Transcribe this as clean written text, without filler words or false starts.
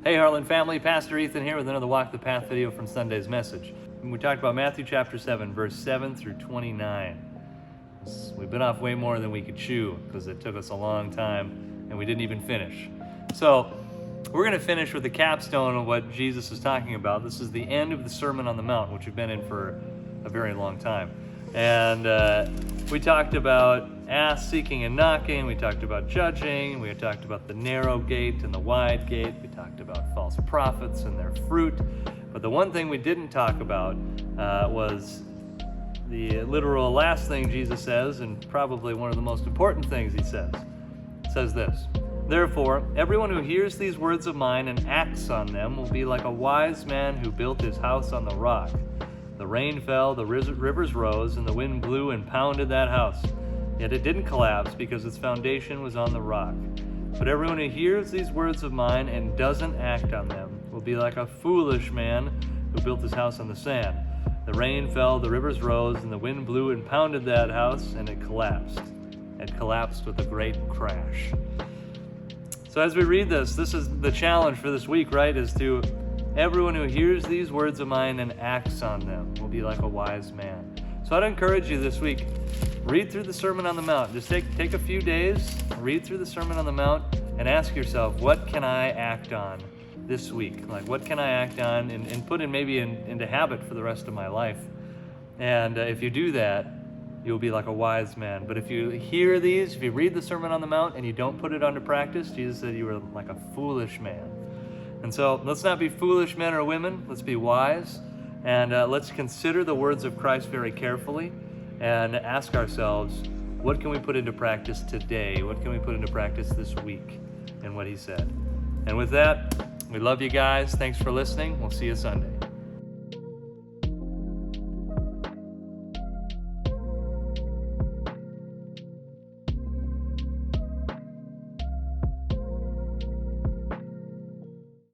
Hey Heartland family, Pastor Ethan here with another Walk the Path video from Sunday's message. And we talked about Matthew chapter 7, verse 7 through 29. We've been off way more than we could chew because it took us a long time and we didn't even finish. So we're going to finish with the capstone of what Jesus is talking about. This is the end of the Sermon on the Mount, which we've been in for a very long time. And we talked about ask, seeking, and knocking. We talked about judging. We talked about the narrow gate and the wide gate. We talked about false prophets and their fruit. But the one thing we didn't talk about was the literal last thing Jesus says, and probably one of the most important things he says. It says this: "Therefore, everyone who hears these words of mine and acts on them will be like a wise man who built his house on the rock. The rain fell, the rivers rose, and the wind blew and pounded that house. Yet it didn't collapse because its foundation was on the rock. But everyone who hears these words of mine and doesn't act on them will be like a foolish man who built his house on the sand. The rain fell, the rivers rose, and the wind blew and pounded that house, and it collapsed. It collapsed with a great crash." So as we read this is the challenge for this week, right? Is to everyone who hears these words of mine and acts on them will be like a wise man. So I'd encourage you this week, read through the Sermon on the Mount. Just take a few days, read through the Sermon on the Mount, and ask yourself, what can I act on this week? Like, what can I act on and put in maybe into habit for the rest of my life? And if you do that, you'll be like a wise man. But if you hear these, if you read the Sermon on the Mount and you don't put it into practice, Jesus said you were like a foolish man. And so let's not be foolish men or women. Let's be wise. And let's consider the words of Christ very carefully and ask ourselves, what can we put into practice today? What can we put into practice this week in what he said? And with that, we love you guys. Thanks for listening. We'll see you Sunday.